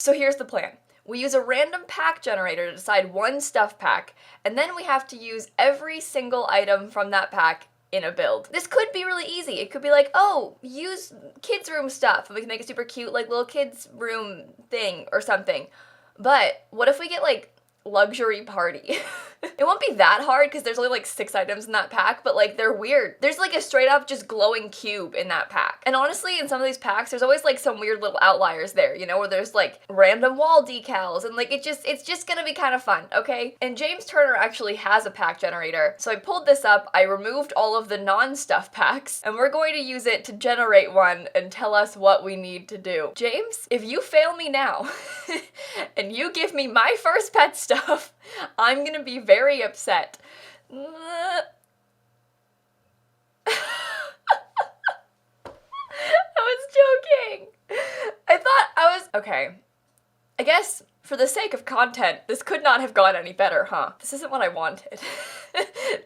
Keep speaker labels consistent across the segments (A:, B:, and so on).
A: So here's the plan. We use a random pack generator to decide one stuff pack, and then we have to use every single item from that pack in a build. This could be really easy. It could be like, oh, use kids' room stuff, and we can make a super cute, like, little kids' room thing or something. But what if we get, like, luxury party? It won't be that hard because there's only like 6 items in that pack, but like they're weird. There's like a straight up just glowing cube in that pack. And honestly, in some of these packs, there's always like some weird little outliers there, you know, where there's like random wall decals and like it's just gonna be kind of fun, okay? And James Turner actually has a pack generator. So I pulled this up, I removed all of the non-stuff packs, and we're going to use it to generate one and tell us what we need to do. James, if you fail me now and you give me my first pet stuff, I'm gonna be very upset. I was joking. Okay. I guess for the sake of content, this could not have gone any better, huh? This isn't what I wanted.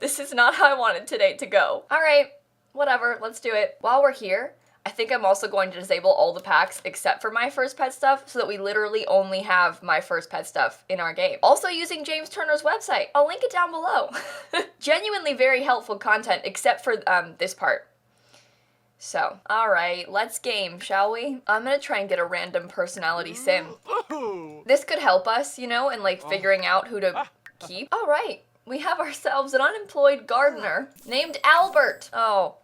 A: This is not how I wanted today to go. All right, whatever, let's do it. While we're here, I think I'm also going to disable all the packs except for my first pet stuff so that we literally only have my first pet stuff in our game. Also using James Turner's website. I'll link it down below. Genuinely very helpful content except for this part. So, alright, let's game, shall we? I'm gonna try and get a random personality sim. This could help us, you know, in like figuring out who to keep. Alright, we have ourselves an unemployed gardener named Albert. Oh.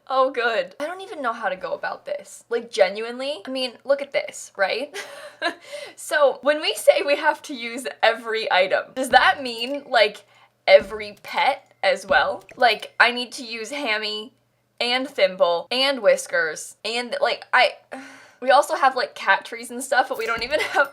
A: Oh, good. I don't even know how to go about this. Like, genuinely, I mean, look at this, right? So, when we say we have to use every item, does that mean, like, every pet as well? Like, I need to use Hammy and Thimble and Whiskers and, like, we also have, like, cat trees and stuff, but we don't even have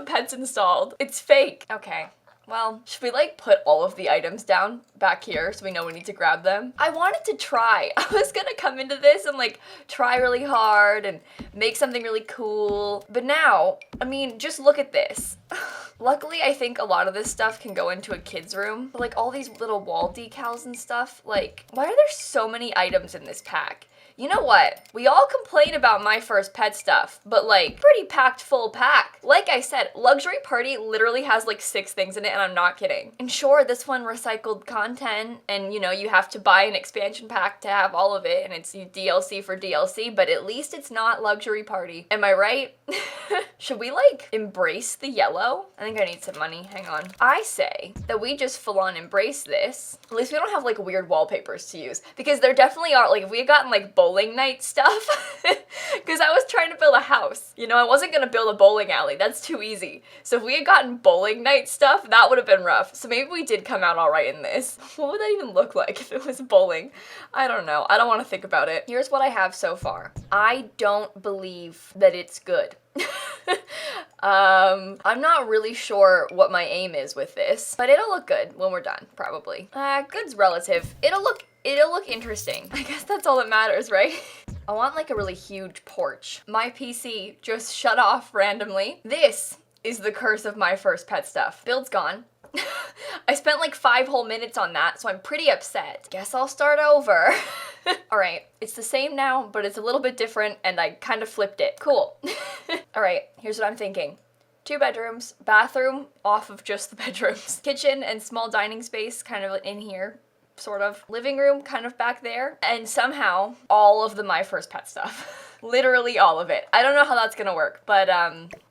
A: pets installed. It's fake. Okay. Well, should we like put all of the items down back here so we know we need to grab them? I wanted to try. I was gonna come into this and like try really hard and make something really cool. But now, I mean, just look at this. Luckily, I think a lot of this stuff can go into a kid's room. But like all these little wall decals and stuff, like why are there so many items in this pack? You know what? We all complain about my first pet stuff, but like pretty packed full pack. Like I said, Luxury Party literally has like 6 things in it and I'm not kidding. And sure, this one recycled content and you know, you have to buy an expansion pack to have all of it and it's DLC for DLC, but at least it's not Luxury Party. Am I right? Should we like embrace the yellow? I think I need some money, hang on. I say that we just full on embrace this. At least we don't have like weird wallpapers to use because there definitely are, like if we had gotten like bowling night stuff, because I was trying to build a house. You know, I wasn't gonna build a bowling alley, that's too easy. So if we had gotten bowling night stuff, that would have been rough. So maybe we did come out all right in this. What would that even look like if it was bowling? I don't know, I don't want to think about it. Here's what I have so far. I don't believe that it's good. I'm not really sure what my aim is with this, but it'll look good when we're done, probably. Good's relative. It'll look interesting. I guess that's all that matters, right? I want like a really huge porch. My PC just shut off randomly. This is the curse of my first pet stuff. Build's gone. I spent like 5 whole minutes on that, so I'm pretty upset. Guess I'll start over. Alright, it's the same now, but it's a little bit different, and I kind of flipped it. Cool. Alright, here's what I'm thinking. 2 bedrooms, bathroom off of just the bedrooms. Kitchen and small dining space kind of in here, sort of. Living room kind of back there. And somehow, all of the My First Pet stuff. Literally all of it. I don't know how that's gonna work, but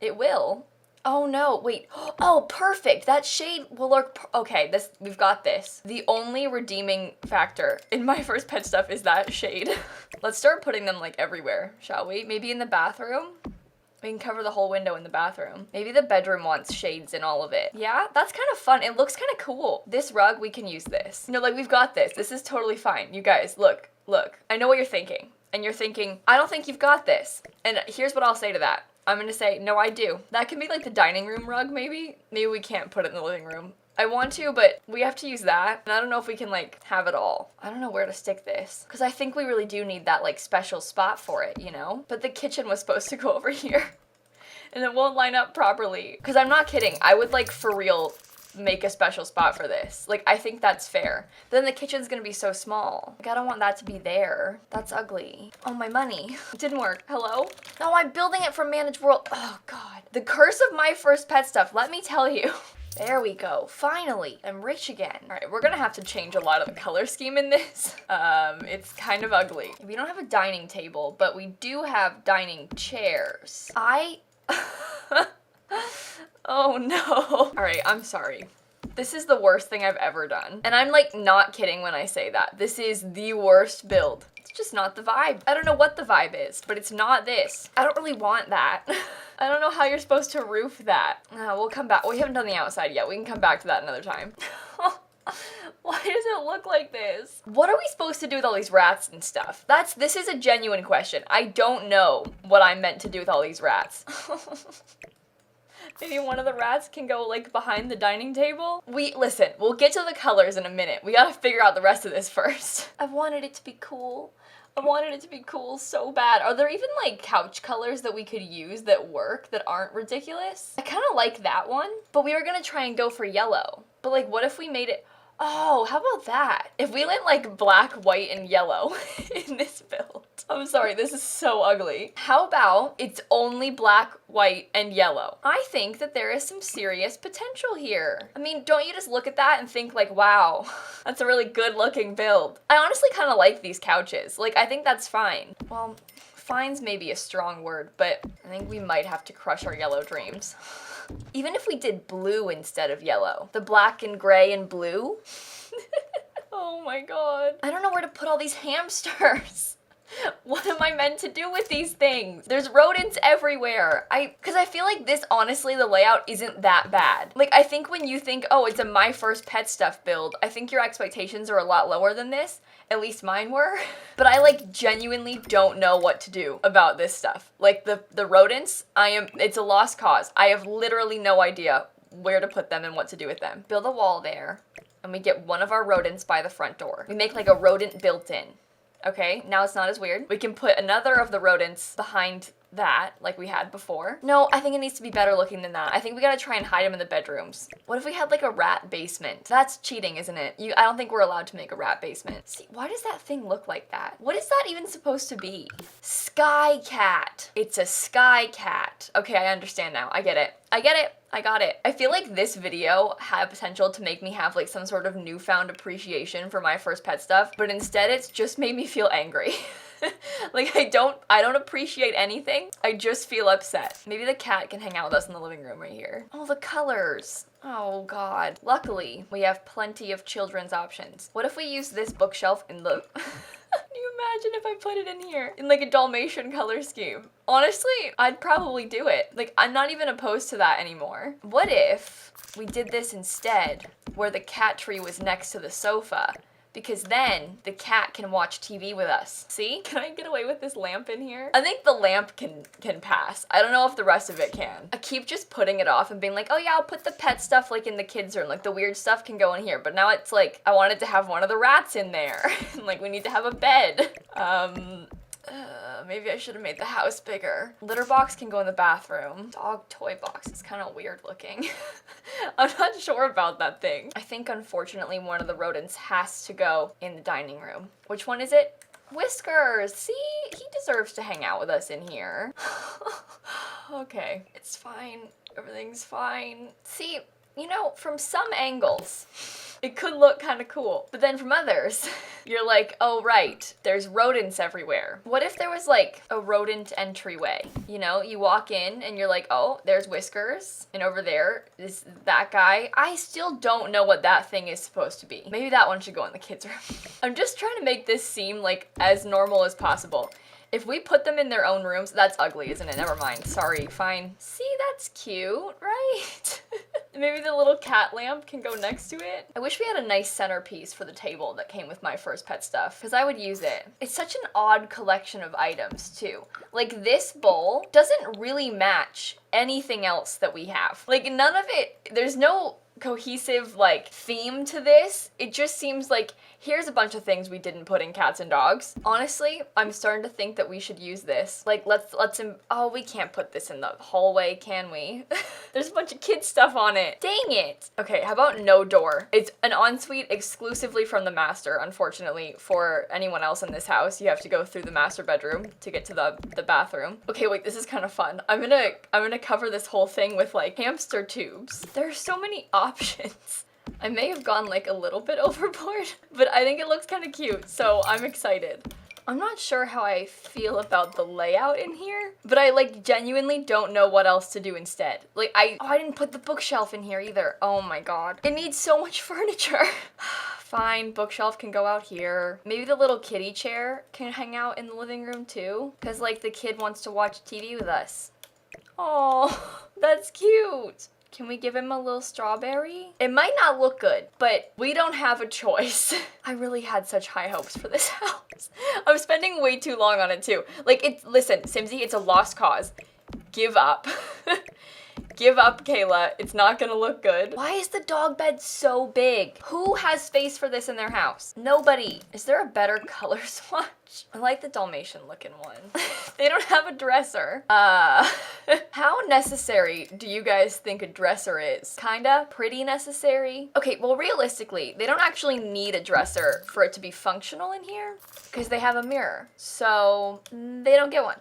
A: it will. Oh no, wait. Oh, perfect. That shade will look, okay, we've got this. The only redeeming factor in My First Pet stuff is that shade. Let's start putting them like everywhere, shall we? Maybe in the bathroom? We can cover the whole window in the bathroom. Maybe the bedroom wants shades in all of it. Yeah, that's kind of fun. It looks kind of cool. This rug, we can use this. You know, like we've got this. This is totally fine. You guys, look. I know what you're thinking. And you're thinking, I don't think you've got this. And here's what I'll say to that. I'm gonna say, no, I do. That can be like the dining room rug, maybe? Maybe we can't put it in the living room. I want to, but we have to use that. And I don't know if we can like have it all. I don't know where to stick this. Because I think we really do need that like special spot for it, you know? But the kitchen was supposed to go over here. And it won't line up properly. Because I'm not kidding. I would like for real make a special spot for this. Like, I think that's fair. Then the kitchen's gonna be so small. Like, I don't want that to be there. That's ugly. Oh, my money. It didn't work. Hello? No, I'm building it from Manage World. Oh, God. The curse of my first pet stuff, let me tell you. There we go. Finally, I'm rich again. All right, we're gonna have to change a lot of the color scheme in this. It's kind of ugly. We don't have a dining table, but we do have dining chairs. Oh no. All right, I'm sorry. This is the worst thing I've ever done. And I'm like not kidding when I say that. This is the worst build. It's just not the vibe. I don't know what the vibe is, but it's not this. I don't really want that. I don't know how you're supposed to roof that. We'll come back. We haven't done the outside yet. We can come back to that another time. Why does it look like this? What are we supposed to do with all these rats and stuff? This is a genuine question. I don't know what I'm meant to do with all these rats. Maybe one of the rats can go like behind the dining table. Listen, we'll get to the colors in a minute. We gotta figure out the rest of this first. I've wanted it to be cool. I wanted it to be cool so bad. Are there even like couch colors that we could use that work that aren't ridiculous? I kind of like that one, but we were gonna try and go for yellow. But like, what if we made it, oh, how about that? If we went like black, white, and yellow in this build. I'm sorry, this is so ugly. How about it's only black, white, and yellow? I think that there is some serious potential here. I mean, don't you just look at that and think like, wow, that's a really good looking build. I honestly kind of like these couches. Like, I think that's fine. Well, fine's maybe a strong word, but I think we might have to crush our yellow dreams. Even if we did blue instead of yellow. The black and gray and blue. Oh my god. I don't know where to put all these hamsters. What am I meant to do with these things? There's rodents everywhere. Because I feel like this, honestly, the layout isn't that bad. Like, I think when you think, oh, it's a my first pet stuff build, I think your expectations are a lot lower than this. At least mine were. But I like genuinely don't know what to do about this stuff. Like the rodents, it's a lost cause. I have literally no idea where to put them and what to do with them. Build a wall there, and we get one of our rodents by the front door. We make like a rodent built-in. Okay, now it's not as weird. We can put another of the rodents behind that, like we had before. No, I think it needs to be better looking than that. I think we gotta try and hide them in the bedrooms. What if we had like a rat basement? That's cheating, isn't it? I don't think we're allowed to make a rat basement. See, why does that thing look like that? What is that even supposed to be? Sky cat. It's a sky cat. Okay, I understand now. I get it. I get it. I got it. I feel like this video had potential to make me have like some sort of newfound appreciation for my first pet stuff, but instead it's just made me feel angry. Like I don't appreciate anything. I just feel upset. Maybe the cat can hang out with us in the living room right here. Oh, the colors. Oh god. Luckily, we have plenty of children's options. What if we use this bookshelf in the... Can you imagine if I put it in here? In like a Dalmatian color scheme. Honestly, I'd probably do it. Like, I'm not even opposed to that anymore. What if we did this instead, where the cat tree was next to the sofa? Because then the cat can watch TV with us. See? Can I get away with this lamp in here? I think the lamp can pass. I don't know if the rest of it can. I keep just putting it off and being like, oh yeah, I'll put the pet stuff like in the kids' room. Like the weird stuff can go in here. But now it's like, I wanted to have one of the rats in there. Like we need to have a bed. Maybe I should have made the house bigger. Litter box can go in the bathroom. Dog toy box is kind of weird looking. I'm not sure about that thing. I think unfortunately one of the rodents has to go in the dining room. Which one is it? Whiskers. See, he deserves to hang out with us in here. Okay, it's fine. Everything's fine. See, you know, from some angles, it could look kind of cool. But then from others, you're like, oh right, there's rodents everywhere. What if there was like a rodent entryway? You know, you walk in and you're like, oh, there's Whiskers. And over there is that guy. I still don't know what that thing is supposed to be. Maybe that one should go in the kids' room. I'm just trying to make this seem like as normal as possible. If we put them in their own rooms, that's ugly, isn't it? Never mind. Sorry, fine. See, that's cute, right? Maybe the little cat lamp can go next to it. I wish we had a nice centerpiece for the table that came with my first pet stuff, because I would use it. It's such an odd collection of items, too. Like, this bowl doesn't really match anything else that we have. Like, none of it, there's no cohesive, like, theme to this. It just seems like, Here's a bunch of things we didn't put in cats and dogs. Honestly, I'm starting to think that we should use this. Like, oh, we can't put this in the hallway, can we? There's a bunch of kid stuff on it. Dang it. Okay, how about no door? It's an ensuite exclusively from the master, unfortunately. For anyone else in this house, you have to go through the master bedroom to get to the bathroom. Okay, wait, this is kind of fun. I'm gonna cover this whole thing with like hamster tubes. There are so many options. I may have gone like a little bit overboard, but I think it looks kind of cute, so I'm excited. I'm not sure how I feel about the layout in here, but I like genuinely don't know what else to do instead. Like I didn't put the bookshelf in here either. Oh my god. It needs so much furniture. Fine, bookshelf can go out here. Maybe the little kitty chair can hang out in the living room too, because like the kid wants to watch TV with us. Oh, that's cute. Can we give him a little strawberry? It might not look good, but we don't have a choice. I really had such high hopes for this house. I'm spending way too long on it too. Like, listen, Simsie, it's a lost cause. Give up. Give up, Kayla. It's not gonna look good. Why is the dog bed so big? Who has space for this in their house? Nobody. Is there a better color swatch? I like the Dalmatian looking one. They don't have a dresser. How necessary do you guys think a dresser is? Kinda? Pretty necessary? Okay, well realistically, they don't actually need a dresser for it to be functional in here because they have a mirror. So they don't get one.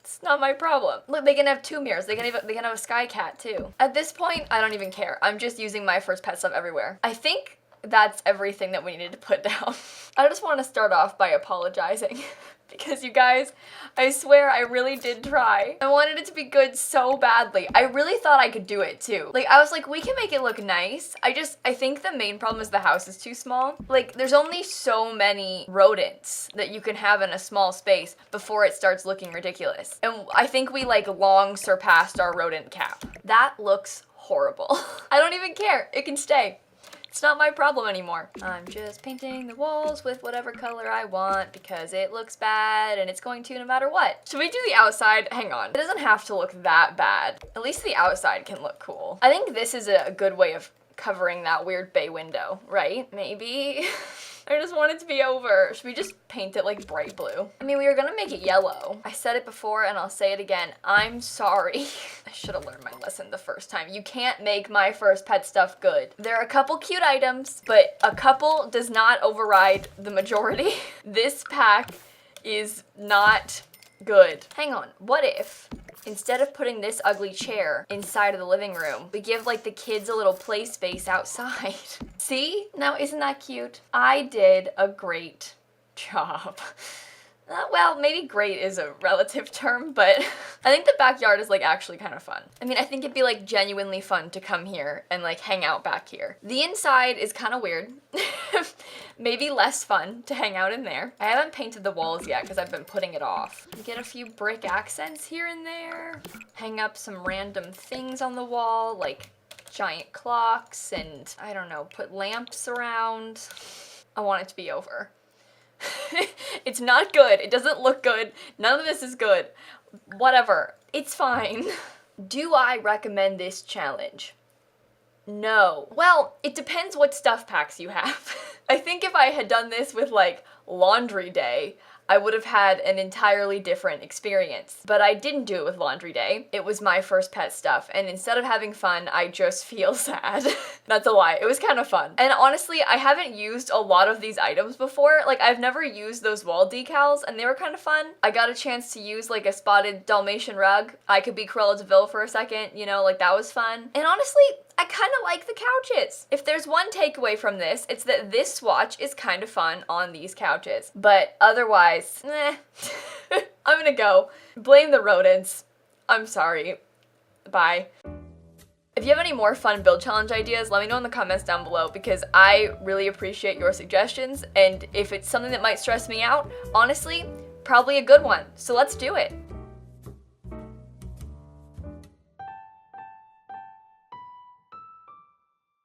A: It's not my problem. Look, they can have 2 mirrors. They can have a sky cat too. At this point, I don't even care. I'm just using my first pet stuff everywhere. I think that's everything that we needed to put down. I just want to start off by apologizing. Because you guys, I swear I really did try. I wanted it to be good so badly. I really thought I could do it too. Like, I was like, we can make it look nice. I think the main problem is the house is too small. Like, there's only so many rodents that you can have in a small space before it starts looking ridiculous. And I think we like long surpassed our rodent cap. That looks horrible. I don't even care. It can stay. It's not my problem anymore. I'm just painting the walls with whatever color I want because it looks bad and it's going to no matter what. Should we do the outside? Hang on. It doesn't have to look that bad. At least the outside can look cool. I think this is a good way of covering that weird bay window, right? Maybe? I just want it to be over. Should we just paint it like bright blue? I mean, we were gonna make it yellow. I said it before and I'll say it again. I'm sorry. I should have learned my lesson the first time. You can't make my first pet stuff good. There are a couple cute items, but a couple does not override the majority. This pack is not good. Hang on, what if instead of putting this ugly chair inside of the living room, we give like the kids a little play space outside? See? Now isn't that cute? I did a great job. Well, maybe great is a relative term, but I think the backyard is like actually kind of fun. I mean, I think it'd be like genuinely fun to come here and like hang out back here. The inside is kind of weird. Maybe less fun to hang out in there. I haven't painted the walls yet because I've been putting it off. Get a few brick accents here and there. Hang up some random things on the wall, like giant clocks and, I don't know, put lamps around. I want it to be over. It's not good. It doesn't look good. None of this is good. Whatever. It's fine. Do I recommend this challenge? No. Well, it depends what stuff packs you have. I think if I had done this with like laundry day, I would have had an entirely different experience. But I didn't do it with laundry day. It was my first pet stuff, and instead of having fun, I just feel sad. That's a lie. It was kind of fun. And honestly, I haven't used a lot of these items before. Like, I've never used those wall decals, and they were kind of fun. I got a chance to use like a spotted Dalmatian rug. I could be Cruella de Vil for a second, you know, like that was fun. And honestly, I kind of like the couches. If there's one takeaway from this, it's that this swatch is kind of fun on these couches. But otherwise, meh. I'm gonna go. Blame the rodents. I'm sorry. Bye. If you have any more fun build challenge ideas, let me know in the comments down below because I really appreciate your suggestions, and if it's something that might stress me out, honestly, probably a good one. So let's do it.